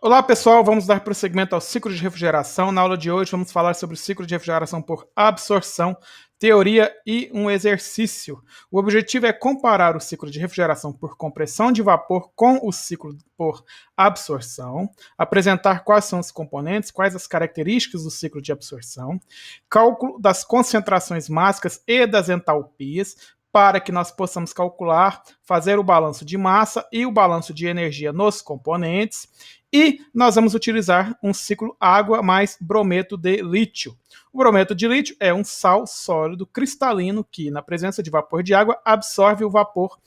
Olá pessoal, vamos dar prosseguimento ao ciclo de refrigeração. Na aula de hoje vamos falar sobre o ciclo de refrigeração por absorção, teoria e um exercício. O objetivo é comparar o ciclo de refrigeração por compressão de vapor com o ciclo por absorção, apresentar quais são os componentes, quais as características do ciclo de absorção, cálculo das concentrações máxicas e das entalpias, para que nós possamos calcular, fazer o balanço de massa e o balanço de energia nos componentes. E nós vamos utilizar um ciclo água mais brometo de lítio. O brometo de lítio é um sal sólido cristalino que, na presença de vapor de água, absorve o vapor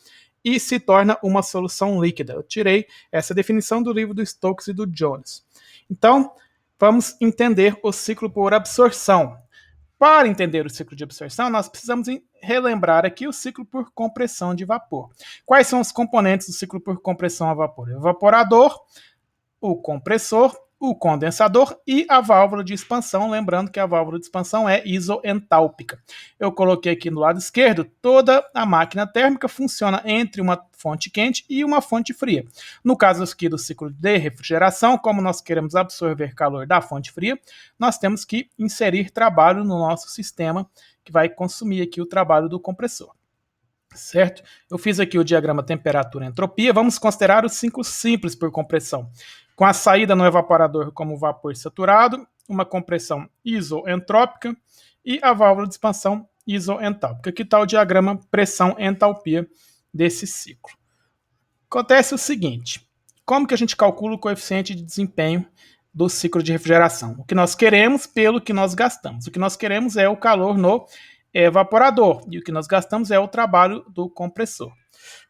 e se torna uma solução líquida. Eu tirei essa definição do livro do Stokes e do Jones. Então, vamos entender o ciclo por absorção. Para entender o ciclo de absorção, nós precisamos relembrar aqui o ciclo por compressão de vapor. Quais são os componentes do ciclo por compressão a vapor? O evaporador, o compressor, o condensador e a válvula de expansão, lembrando que a válvula de expansão é isoentálpica. Eu coloquei aqui no lado esquerdo, toda a máquina térmica funciona entre uma fonte quente e uma fonte fria. No caso aqui do ciclo de refrigeração, como nós queremos absorver calor da fonte fria, nós temos que inserir trabalho no nosso sistema, que vai consumir aqui o trabalho do compressor. Certo? Eu fiz aqui o diagrama temperatura-entropia. Vamos considerar o ciclo simples por compressão, com a saída no evaporador como vapor saturado, uma compressão isoentrópica e a válvula de expansão isoentálpica. Aqui está o diagrama pressão-entalpia desse ciclo. Acontece o seguinte: como que a gente calcula o coeficiente de desempenho do ciclo de refrigeração? O que nós queremos pelo que nós gastamos. O que nós queremos é o calor no evaporador, e o que nós gastamos é o trabalho do compressor.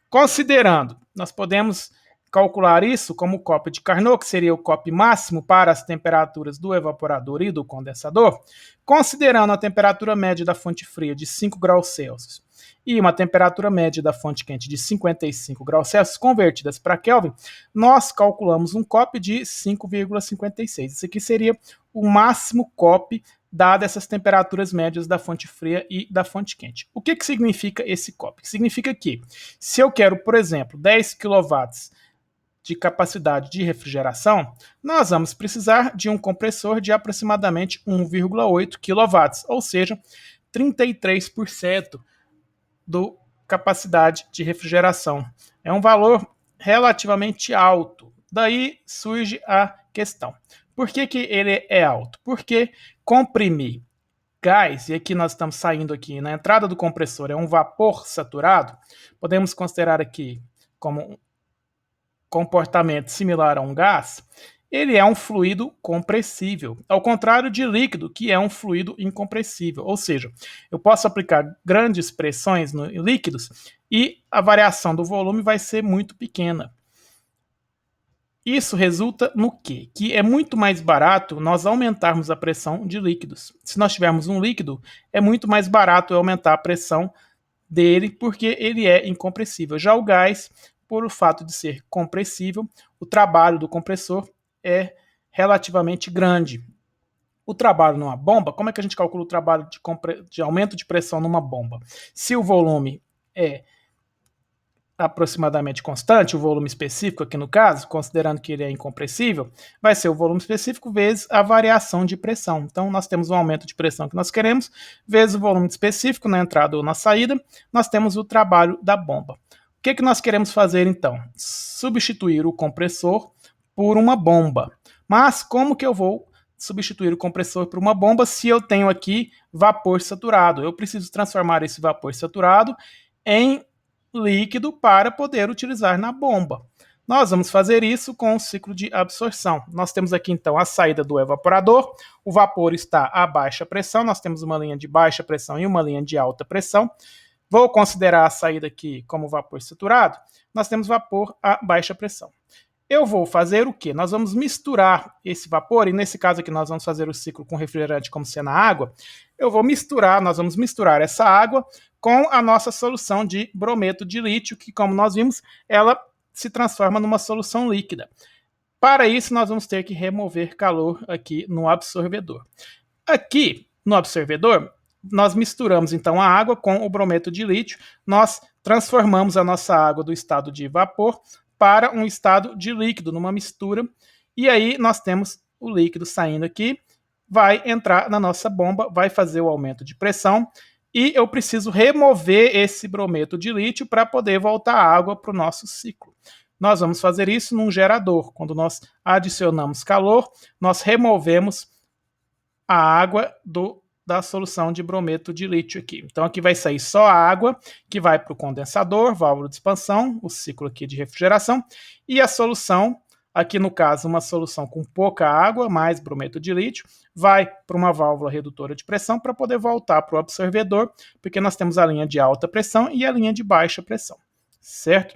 Considerando, nós podemos calcular isso como o COP de Carnot, que seria o COP máximo para as temperaturas do evaporador e do condensador, considerando a temperatura média da fonte fria de 5 graus Celsius e uma temperatura média da fonte quente de 55 graus Celsius convertidas para Kelvin, nós calculamos um COP de 5,56. Isso aqui seria o máximo COP dadas essas temperaturas médias da fonte fria e da fonte quente. O que significa esse COP? Significa que, se eu quero, por exemplo, 10 kW de capacidade de refrigeração, nós vamos precisar de um compressor de aproximadamente 1,8 kW, ou seja, 33% da capacidade de refrigeração. É um valor relativamente alto. Daí surge a questão. Por que ele é alto? Porque comprimir gás, e aqui nós estamos saindo aqui, na entrada do compressor é um vapor saturado, podemos considerar aqui como um comportamento similar a um gás, ele é um fluido compressível, ao contrário de líquido, que é um fluido incompressível. Ou seja, eu posso aplicar grandes pressões em líquidos e a variação do volume vai ser muito pequena. Isso resulta no quê? Que é muito mais barato nós aumentarmos a pressão de líquidos. Se nós tivermos um líquido, é muito mais barato aumentar a pressão dele, porque ele é incompressível. Já o gás, por o fato de ser compressível, o trabalho do compressor é relativamente grande. O trabalho numa bomba, como é que a gente calcula o trabalho de aumento de pressão numa bomba? Se o volume é aproximadamente constante, o volume específico aqui no caso, considerando que ele é incompressível, vai ser o volume específico vezes a variação de pressão. Então, nós temos um aumento de pressão que nós queremos, vezes o volume específico na entrada ou na saída, nós temos o trabalho da bomba. O que nós queremos fazer, então? Substituir o compressor por uma bomba. Mas como que eu vou substituir o compressor por uma bomba se eu tenho aqui vapor saturado? Eu preciso transformar esse vapor saturado em líquido para poder utilizar na bomba. Nós vamos fazer isso com o ciclo de absorção. Nós temos aqui então a saída do evaporador, o vapor está a baixa pressão, nós temos uma linha de baixa pressão e uma linha de alta pressão. Vou considerar a saída aqui como vapor saturado, nós temos vapor a baixa pressão. Eu vou fazer o quê? Nós vamos misturar esse vapor, e nesse caso aqui nós vamos fazer o ciclo com refrigerante como sendo a água. Nós vamos misturar essa água com a nossa solução de brometo de lítio, que como nós vimos, ela se transforma numa solução líquida. Para isso, nós vamos ter que remover calor aqui no absorvedor. Aqui no absorvedor, nós misturamos então a água com o brometo de lítio, nós transformamos a nossa água do estado de vapor para um estado de líquido, numa mistura, E aí nós temos o líquido saindo aqui, vai entrar na nossa bomba, vai fazer o aumento de pressão, e eu preciso remover esse brometo de lítio para poder voltar a água para o nosso ciclo. Nós vamos fazer isso num gerador. Quando nós adicionamos calor, nós removemos a água da solução de brometo de lítio aqui. Então aqui vai sair só a água, que vai para o condensador, válvula de expansão, o ciclo aqui de refrigeração, e a solução, aqui no caso uma solução com pouca água, mais brometo de lítio, vai para uma válvula redutora de pressão para poder voltar para o absorvedor, porque nós temos a linha de alta pressão e a linha de baixa pressão, certo?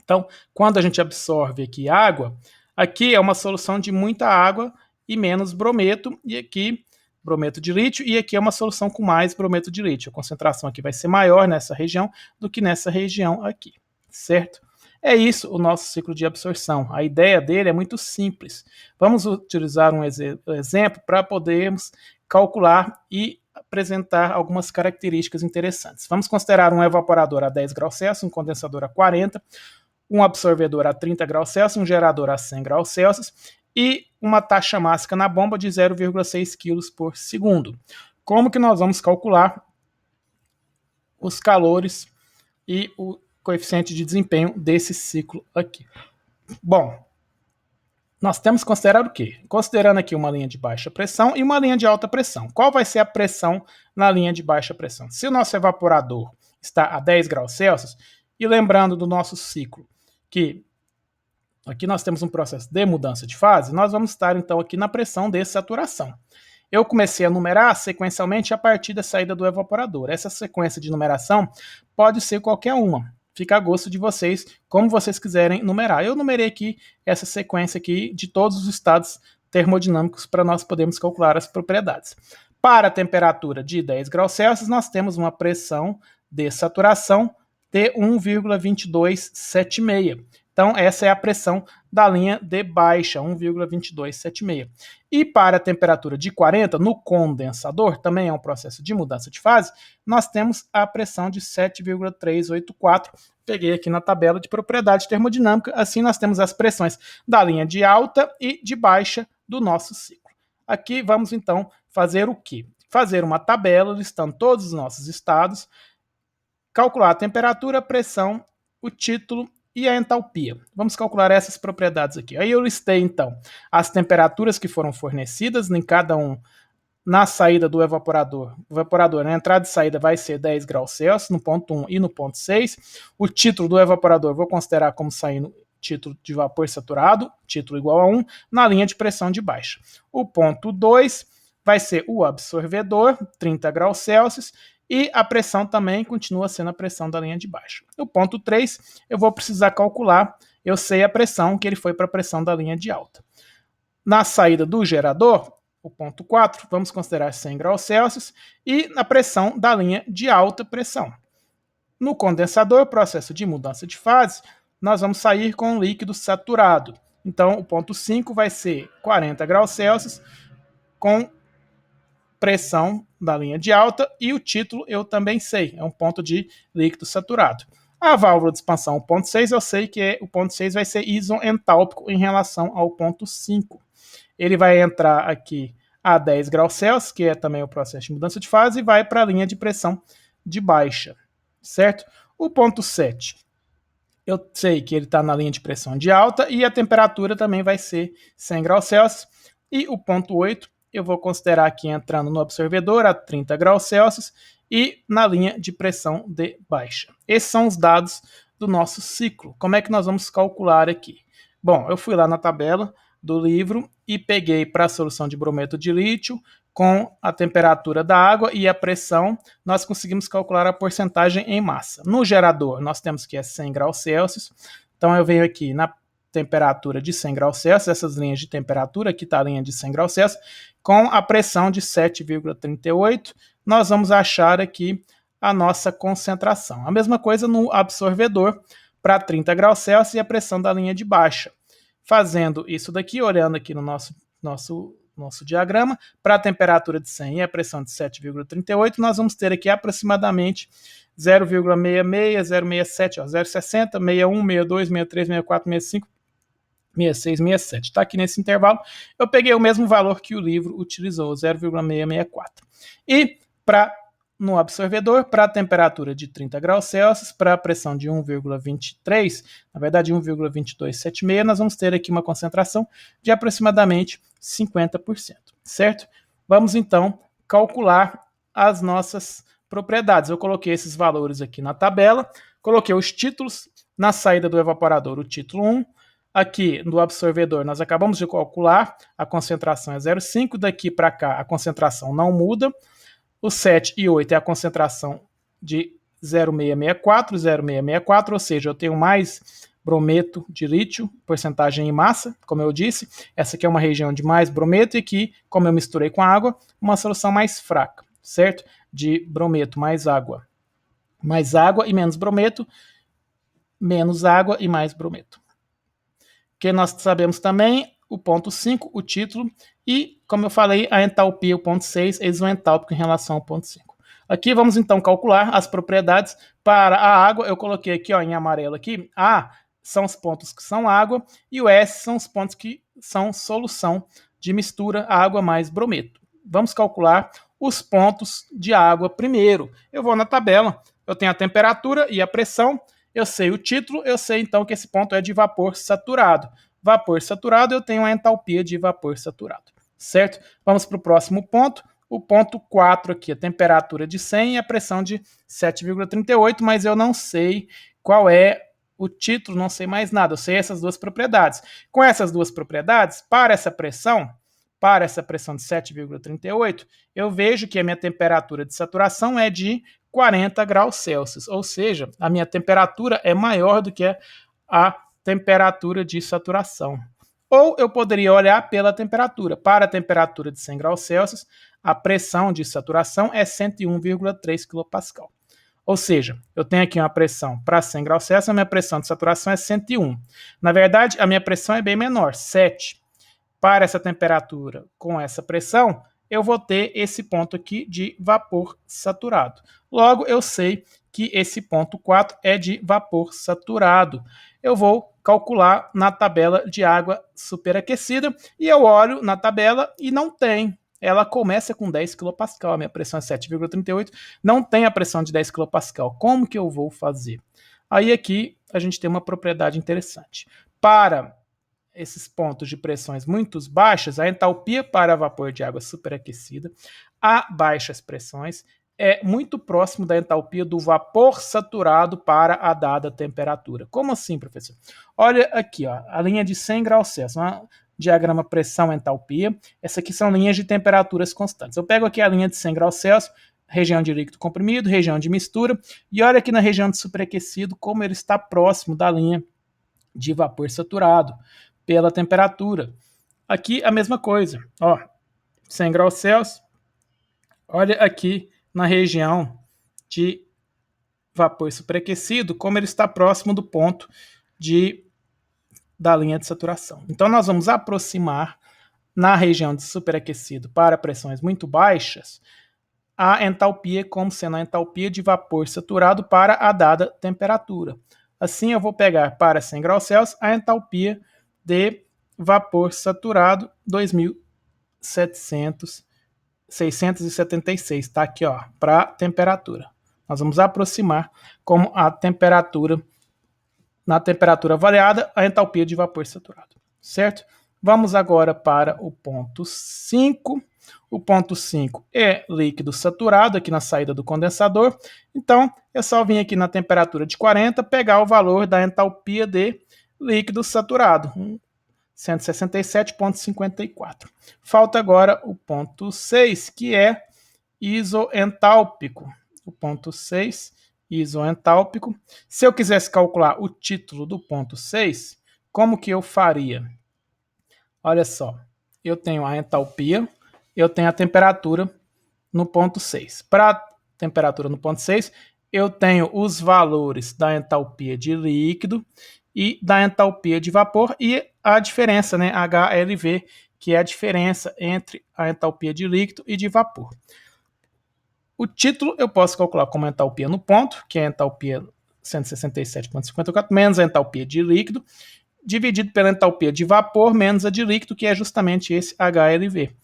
Então, quando a gente absorve aqui água, aqui é uma solução de muita água e menos brometo, e aqui brometo de lítio, e aqui é uma solução com mais brometo de lítio. A concentração aqui vai ser maior nessa região do que nessa região aqui, certo? É isso o nosso ciclo de absorção. A ideia dele é muito simples. Vamos utilizar um exemplo para podermos calcular e apresentar algumas características interessantes. Vamos considerar um evaporador a 10 graus Celsius, um condensador a 40, um absorvedor a 30 graus Celsius, um gerador a 100 graus Celsius e uma taxa máxima na bomba de 0,6 kg por segundo. Como que nós vamos calcular os calores e o coeficiente de desempenho desse ciclo aqui? Bom, nós temos que considerar o quê? Considerando aqui uma linha de baixa pressão e uma linha de alta pressão. Qual vai ser a pressão na linha de baixa pressão? Se o nosso evaporador está a 10 graus Celsius, e lembrando do nosso ciclo, que aqui nós temos um processo de mudança de fase, nós vamos estar então aqui na pressão de saturação. Eu comecei a numerar sequencialmente a partir da saída do evaporador. Essa sequência de numeração pode ser qualquer uma. Fica a gosto de vocês, como vocês quiserem numerar. Eu numerei aqui essa sequência aqui de todos os estados termodinâmicos para nós podermos calcular as propriedades. Para a temperatura de 10 graus Celsius, nós temos uma pressão de saturação de 1,2276. Então, essa é a pressão da linha de baixa, 1,2276. E para a temperatura de 40, no condensador, também é um processo de mudança de fase, nós temos a pressão de 7,384. Peguei aqui na tabela de propriedade termodinâmica, assim nós temos as pressões da linha de alta e de baixa do nosso ciclo. Aqui vamos então fazer o quê? Fazer uma tabela listando todos os nossos estados, calcular a temperatura, a pressão, o título e a entalpia. Vamos calcular essas propriedades aqui. Aí eu listei, então, as temperaturas que foram fornecidas em cada um na saída do evaporador. O evaporador, na entrada e saída, vai ser 10 graus Celsius, no ponto 1 e no ponto 6. O título do evaporador, vou considerar como saindo título de vapor saturado, título igual a 1, na linha de pressão de baixa. O ponto 2 vai ser o absorvedor, 30 graus Celsius, e a pressão também continua sendo a pressão da linha de baixo. O ponto 3, eu vou precisar calcular, eu sei a pressão que ele foi para a pressão da linha de alta. Na saída do gerador, o ponto 4, vamos considerar 100 graus Celsius, e a pressão da linha de alta pressão. No condensador, processo de mudança de fase, nós vamos sair com um líquido saturado. Então, o ponto 5 vai ser 40 graus Celsius, com pressão da linha de alta, e o título eu também sei, é um ponto de líquido saturado. A válvula de expansão, o ponto 6, eu sei que o ponto 6 vai ser isoentálpico em relação ao ponto 5. Ele vai entrar aqui a 10 graus Celsius, que é também o processo de mudança de fase, e vai para a linha de pressão de baixa, certo? O ponto 7, eu sei que ele está na linha de pressão de alta, e a temperatura também vai ser 100 graus Celsius. E o ponto 8, eu vou considerar aqui entrando no absorvedor a 30 graus Celsius e na linha de pressão de baixa. Esses são os dados do nosso ciclo. Como é que nós vamos calcular aqui? Bom, eu fui lá na tabela do livro e peguei para a solução de brometo de lítio, com a temperatura da água e a pressão, nós conseguimos calcular a porcentagem em massa. No gerador, nós temos que é 100 graus Celsius, então eu venho aqui na temperatura de 100 graus Celsius, essas linhas de temperatura, aqui está a linha de 100 graus Celsius, com a pressão de 7,38, nós vamos achar aqui a nossa concentração. A mesma coisa no absorvedor, para 30 graus Celsius e a pressão da linha de baixa. Fazendo isso daqui, olhando aqui no nosso diagrama, para a temperatura de 100 e a pressão de 7,38, nós vamos ter aqui aproximadamente 0,66, 0,67, 0,60, 61, 62, 63, 64, 65, 6667. Está aqui nesse intervalo. Eu peguei o mesmo valor que o livro utilizou, 0,664. E no absorvedor, para a temperatura de 30 graus Celsius, para a pressão de 1,23, na verdade 1,2276, nós vamos ter aqui uma concentração de aproximadamente 50%, certo? Vamos então calcular as nossas propriedades. Eu coloquei esses valores aqui na tabela, coloquei os títulos na saída do evaporador, o título 1, aqui no absorvedor nós acabamos de calcular, a concentração é 0,5, daqui para cá a concentração não muda, o 7 e 8 é a concentração de 0,664, ou seja, eu tenho mais brometo de lítio, porcentagem em massa, como eu disse. Essa aqui é uma região de mais brometo e aqui, como eu misturei com água, uma solução mais fraca, certo? De brometo mais água e menos brometo, menos água e mais brometo. Que nós sabemos também o ponto 5, o título, e, como eu falei, a entalpia, o ponto 6, exoentálpico em relação ao ponto 5. Aqui vamos então calcular as propriedades para a água. Eu coloquei aqui ó, em amarelo aqui, A são os pontos que são água e o S são os pontos que são solução de mistura água mais brometo. Vamos calcular os pontos de água primeiro. Eu vou na tabela, eu tenho a temperatura e a pressão, eu sei o título, eu sei então que esse ponto é de vapor saturado. Vapor saturado, eu tenho a entalpia de vapor saturado, certo? Vamos para o próximo ponto. O ponto 4 aqui, a temperatura de 100 e a pressão de 7,38, mas eu não sei qual é o título, não sei mais nada, eu sei essas duas propriedades. Com essas duas propriedades, para essa pressão de 7,38, eu vejo que a minha temperatura de saturação é de 40 graus Celsius, ou seja, a minha temperatura é maior do que a temperatura de saturação. Ou eu poderia olhar pela temperatura. Para a temperatura de 100 graus Celsius, a pressão de saturação é 101,3 kPa. Ou seja, eu tenho aqui uma pressão para 100 graus Celsius, a minha pressão de saturação é 101. Na verdade, a minha pressão é bem menor, 7. Para essa temperatura, com essa pressão, eu vou ter esse ponto aqui de vapor saturado. Logo, eu sei que esse ponto 4 é de vapor saturado. Eu vou calcular na tabela de água superaquecida e eu olho na tabela e não tem. Ela começa com 10 kPa, a minha pressão é 7,38, não tem a pressão de 10 kPa. Como que eu vou fazer? Aí aqui a gente tem uma propriedade interessante. Para esses pontos de pressões muito baixas, a entalpia para vapor de água superaquecida a baixas pressões é muito próximo da entalpia do vapor saturado para a dada temperatura. Como assim, professor? Olha aqui, ó, a linha de 100 graus Celsius, diagrama pressão-entalpia. Essa aqui são linhas de temperaturas constantes. Eu pego aqui a linha de 100 graus Celsius, região de líquido comprimido, região de mistura, e olha aqui na região de superaquecido como ele está próximo da linha de vapor saturado pela temperatura. Aqui a mesma coisa, ó, 100 graus Celsius, olha aqui na região de vapor superaquecido, como ele está próximo do ponto da linha de saturação. Então nós vamos aproximar na região de superaquecido para pressões muito baixas a entalpia como sendo a entalpia de vapor saturado para a dada temperatura. Assim eu vou pegar para 100 graus Celsius a entalpia de vapor saturado 2.676, tá aqui ó, para temperatura. Nós vamos aproximar como a temperatura, na temperatura avaliada, a entalpia de vapor saturado, certo? Vamos agora para o ponto 5. O ponto 5 é líquido saturado aqui na saída do condensador. Então, eu só vim aqui na temperatura de 40, pegar o valor da entalpia de líquido saturado, 167,54. Falta agora o ponto 6, que é isoentálpico. O ponto 6, isoentálpico. Se eu quisesse calcular o título do ponto 6, como que eu faria? Olha só, eu tenho a entalpia, eu tenho a temperatura no ponto 6. Para a temperatura no ponto 6, eu tenho os valores da entalpia de líquido e da entalpia de vapor e a diferença, né, HLV, que é a diferença entre a entalpia de líquido e de vapor. O título eu posso calcular como entalpia no ponto, que é a entalpia 167,54, menos a entalpia de líquido, dividido pela entalpia de vapor menos a de líquido, que é justamente esse HLV.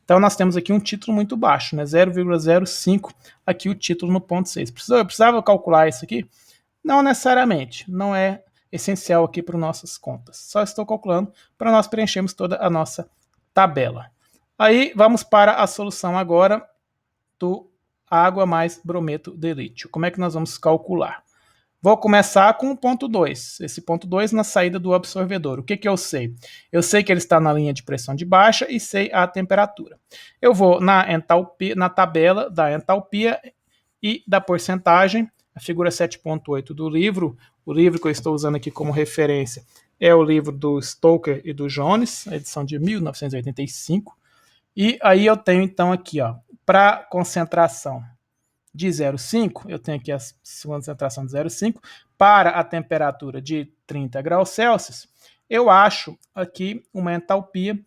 Então, nós temos aqui um título muito baixo, né? 0,05, aqui o título no ponto 6. Eu precisava calcular isso aqui? Não necessariamente, não é essencial aqui para nossas contas. Só estou calculando para nós preenchermos toda a nossa tabela. Aí, vamos para a solução agora do água mais brometo de lítio. Como é que nós vamos calcular? Vou começar com o ponto 2. Esse ponto 2 na saída do absorvedor. O que eu sei? Eu sei que ele está na linha de pressão de baixa e sei a temperatura. Eu vou na entalpia, na tabela da entalpia e da porcentagem. A figura 7.8 do livro, o livro que eu estou usando aqui como referência é o livro do Stoker e do Jones, edição de 1985. E aí eu tenho então aqui, ó, para concentração de 0,5, eu tenho aqui a segunda concentração de 0,5, para a temperatura de 30 graus Celsius, eu acho aqui uma entalpia,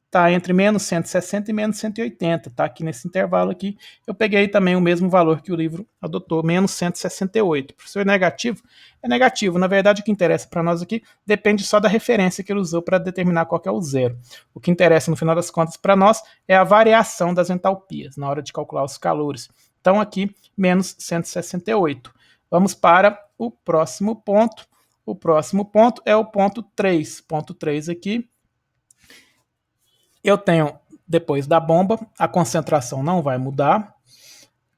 está entre menos 160 e menos 180, está aqui nesse intervalo aqui. Eu peguei também o mesmo valor que o livro adotou, menos 168. Professor, é negativo? É negativo. Na verdade, o que interessa para nós aqui depende só da referência que ele usou para determinar qual que é o zero. O que interessa, no final das contas, para nós é a variação das entalpias na hora de calcular os calores. Então, aqui, menos 168. Vamos para o próximo ponto. O próximo ponto é o ponto 3. Ponto 3 aqui. Eu tenho, depois da bomba, a concentração não vai mudar.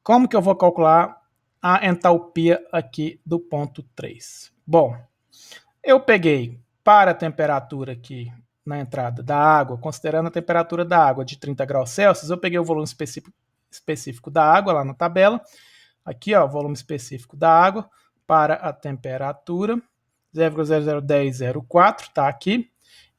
Como que eu vou calcular a entalpia aqui do ponto 3? Bom, eu peguei para a temperatura aqui na entrada da água, considerando a temperatura da água de 30 graus Celsius, eu peguei o volume específico da água lá na tabela. Aqui, ó, volume específico da água para a temperatura 0,001004, tá aqui.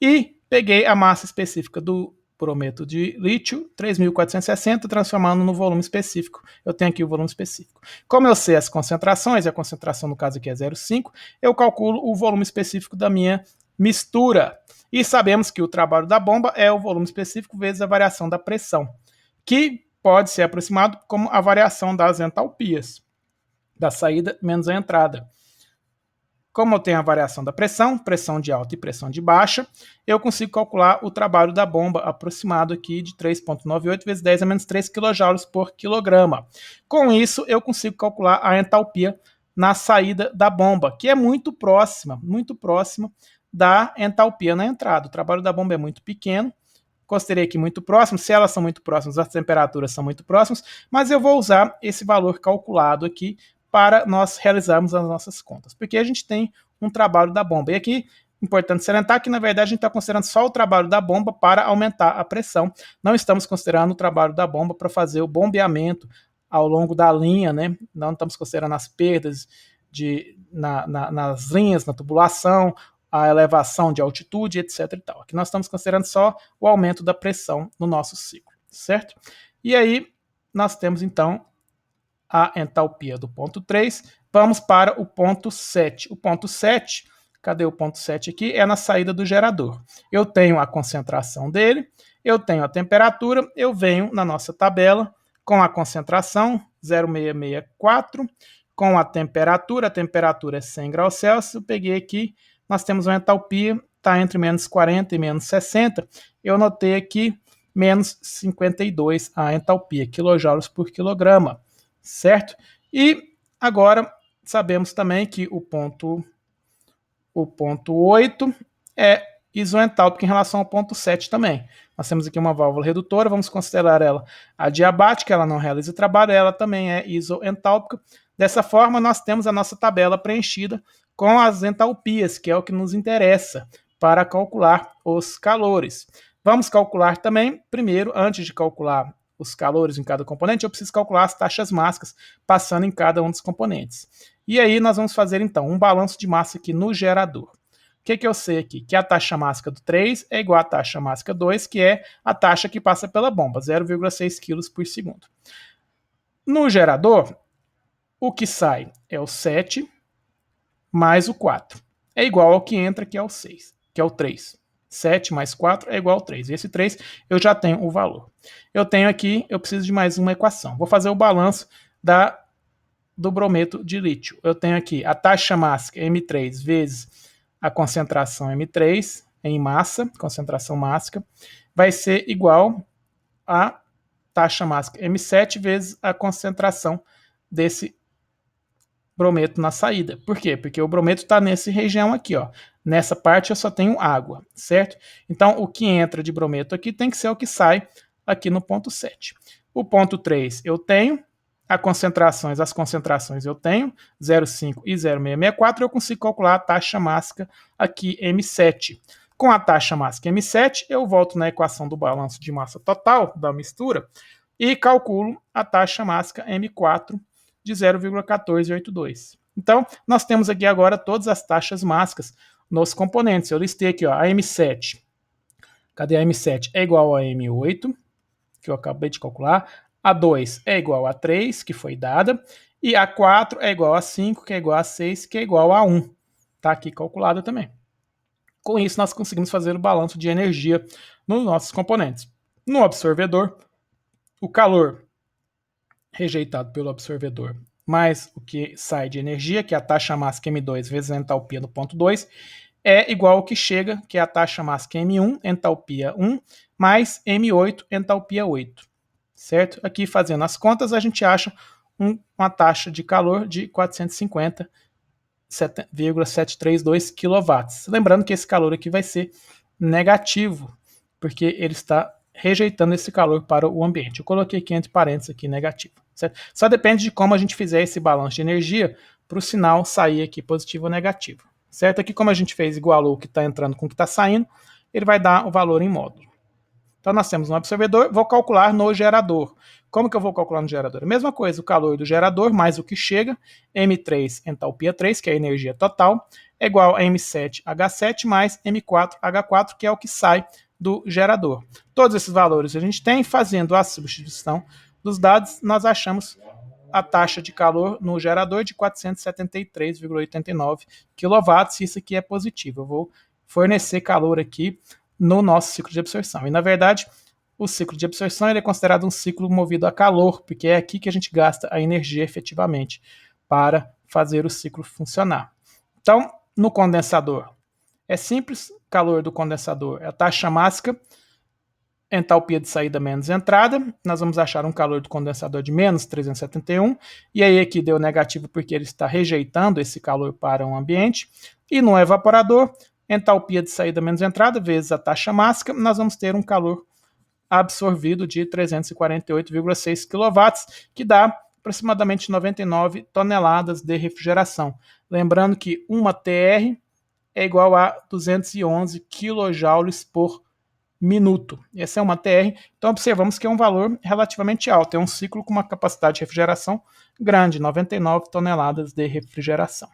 E peguei a massa específica do brometo de lítio, 3.460, transformando no volume específico. Eu tenho aqui o volume específico. Como eu sei as concentrações, e a concentração no caso aqui é 0,5, eu calculo o volume específico da minha mistura. E sabemos que o trabalho da bomba é o volume específico vezes a variação da pressão, que pode ser aproximado como a variação das entalpias, da saída menos a entrada. Como eu tenho a variação da pressão, pressão de alta e pressão de baixa, eu consigo calcular o trabalho da bomba aproximado aqui de 3,98 vezes 10 a menos 3 kJ por quilograma. Com isso, eu consigo calcular a entalpia na saída da bomba, que é muito próxima da entalpia na entrada. O trabalho da bomba é muito pequeno, considerei aqui muito próximo. Se elas são muito próximas, as temperaturas são muito próximas, mas eu vou usar esse valor calculado aqui para nós realizarmos as nossas contas, porque a gente tem um trabalho da bomba. E aqui, importante salientar que, na verdade, a gente está considerando só o trabalho da bomba para aumentar a pressão. Não estamos considerando o trabalho da bomba para fazer o bombeamento ao longo da linha, né? Não estamos considerando as perdas nas linhas, na tubulação, a elevação de altitude, etc. e tal. Aqui nós estamos considerando só o aumento da pressão no nosso ciclo, certo? E aí, nós temos, então, a entalpia do ponto 3. Vamos para o ponto 7. O ponto 7, cadê o ponto 7 aqui? É na saída do gerador. Eu tenho a concentração dele, eu tenho a temperatura, eu venho na nossa tabela com a concentração, 0,664, com a temperatura é 100 graus Celsius, eu peguei aqui, nós temos uma entalpia, está entre menos 40 e menos 60, eu notei aqui menos 52 a entalpia, quilojoules por quilograma. Certo? E agora sabemos também que o ponto 8 é isoentálpico em relação ao ponto 7 também. Nós temos aqui uma válvula redutora, vamos considerar ela adiabática, ela não realiza trabalho, ela também é isoentálpica. Dessa forma, nós temos a nossa tabela preenchida com as entalpias, que é o que nos interessa para calcular os calores. Vamos calcular também, primeiro, antes de calcular os calores em cada componente, eu preciso calcular as taxas mássicas passando em cada um dos componentes. E aí nós vamos fazer, então, um balanço de massa aqui no gerador. O que eu sei aqui? Que a taxa mássica do 3 é igual à taxa mássica 2, que é a taxa que passa pela bomba, 0,6 kg por segundo. No gerador, o que sai é o 7 mais o 4. É igual ao que entra, que é o 6, que é o 3. 7 mais 4 é igual a 3. E esse 3 eu já tenho o valor. Eu tenho aqui, eu preciso de mais uma equação. Vou fazer o balanço do brometo de lítio. Eu tenho aqui a taxa máxima M3 vezes a concentração M3 em massa, concentração máxima, vai ser igual a taxa máxima M7 vezes a concentração desse brometo na saída. Por quê? Porque o brometo está nessa região aqui, ó. Nessa parte eu só tenho água, certo? Então, o que entra de brometo aqui tem que ser o que sai aqui no ponto 7. O ponto 3 eu tenho, as concentrações eu tenho, 0,5 e 0,664, eu consigo calcular a taxa máxima aqui, M7. Com a taxa máxima M7, eu volto na equação do balanço de massa total da mistura e calculo a taxa máxima M4 de 0,1482. Então, nós temos aqui agora todas as taxas máximas nos componentes. Eu listei aqui, ó, a M7. Cadê a M7? É igual a M8, que eu acabei de calcular. A 2 é igual a 3, que foi dada. E a 4 é igual a 5, que é igual a 6, que é igual a 1. Está aqui calculada também. Com isso, nós conseguimos fazer o balanço de energia nos nossos componentes. No absorvedor, o calor rejeitado pelo absorvedor, mais o que sai de energia, que é a taxa máxima M2 vezes a entalpia no ponto 2, é igual ao que chega, que é a taxa máxima M1, entalpia 1, mais M8, entalpia 8. Certo? Aqui, fazendo as contas, a gente acha uma taxa de calor de 450,732 kW. Lembrando que esse calor aqui vai ser negativo, porque ele está rejeitando esse calor para o ambiente. Eu coloquei aqui entre parênteses aqui negativo. Certo? Só depende de como a gente fizer esse balanço de energia para o sinal sair aqui positivo ou negativo. Certo? Aqui, como a gente fez igualou o que está entrando com o que está saindo, ele vai dar o valor em módulo. Então, nós temos um absorvedor, vou calcular no gerador. Como que eu vou calcular no gerador? A mesma coisa, o calor do gerador mais o que chega, M3, entalpia 3, que é a energia total, é igual a M7H7 mais M4H4, que é o que sai do gerador. Todos esses valores a gente tem, fazendo a substituição dos dados, nós achamos a taxa de calor no gerador de 473,89 kW, e isso aqui é positivo. Eu vou fornecer calor aqui no nosso ciclo de absorção. E, na verdade, o ciclo de absorção ele é considerado um ciclo movido a calor, porque é aqui que a gente gasta a energia efetivamente para fazer o ciclo funcionar. Então, no condensador, é simples, calor do condensador é a taxa máxima, entalpia de saída menos entrada, nós vamos achar um calor do condensador de menos 371, e aí aqui deu negativo porque ele está rejeitando esse calor para o ambiente, e no evaporador, entalpia de saída menos entrada vezes a taxa máxima, nós vamos ter um calor absorvido de 348,6 kW, que dá aproximadamente 99 toneladas de refrigeração. Lembrando que uma TR é igual a 211 kJ por minuto. Essa é uma TR, então observamos que é um valor relativamente alto, é um ciclo com uma capacidade de refrigeração grande, 99 toneladas de refrigeração.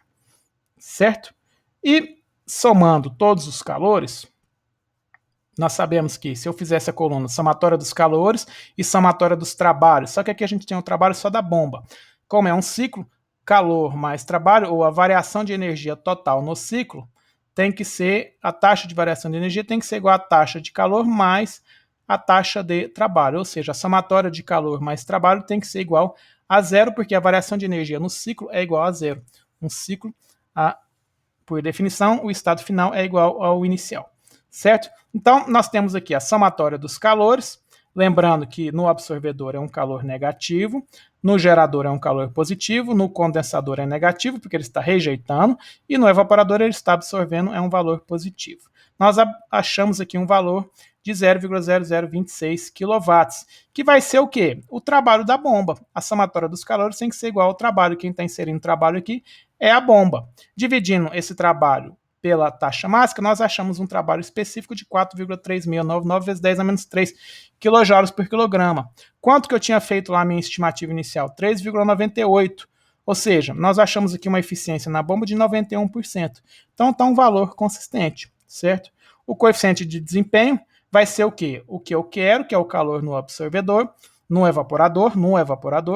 Certo? E somando todos os calores, nós sabemos que se eu fizesse a coluna somatória dos calores e somatória dos trabalhos, só que aqui a gente tem um trabalho só da bomba. Como é um ciclo, calor mais trabalho, ou a variação de energia total no ciclo, tem que ser, a taxa de variação de energia tem que ser igual à taxa de calor mais a taxa de trabalho, ou seja, a somatória de calor mais trabalho tem que ser igual a zero, porque a variação de energia no ciclo é igual a zero. Um ciclo, por definição, o estado final é igual ao inicial. Certo? Então, nós temos aqui a somatória dos calores, lembrando que no absorvedor é um calor negativo, no gerador é um calor positivo, no condensador é negativo, porque ele está rejeitando, e no evaporador ele está absorvendo, é um valor positivo. Nós achamos aqui um valor de 0,0026 kW, que vai ser o quê? O trabalho da bomba. A somatória dos calores tem que ser igual ao trabalho. Quem está inserindo trabalho aqui é a bomba. Dividindo esse trabalho pela taxa máxima, nós achamos um trabalho específico de 4,3699 vezes 10 a menos 3 kJ por quilograma. Quanto que eu tinha feito lá a minha estimativa inicial? 3,98. Ou seja, nós achamos aqui uma eficiência na bomba de 91%. Então está um valor consistente, certo? O coeficiente de desempenho vai ser o quê? O que eu quero, que é o calor no absorvedor, no evaporador,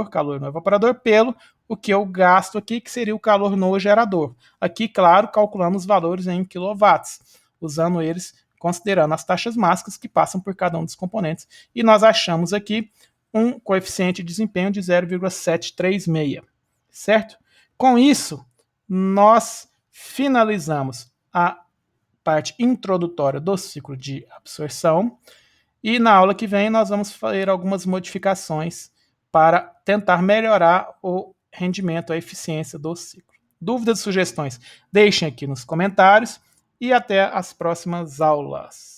calor no evaporador, pelo o que eu gasto aqui, que seria o calor no gerador. Aqui, claro, calculamos os valores em quilowatts, usando eles, considerando as taxas máximas que passam por cada um dos componentes. E nós achamos aqui um coeficiente de desempenho de 0,736, certo? Com isso, nós finalizamos a parte introdutória do ciclo de absorção. E na aula que vem nós vamos fazer algumas modificações para tentar melhorar o rendimento, a eficiência do ciclo. Dúvidas e sugestões, deixem aqui nos comentários e até as próximas aulas.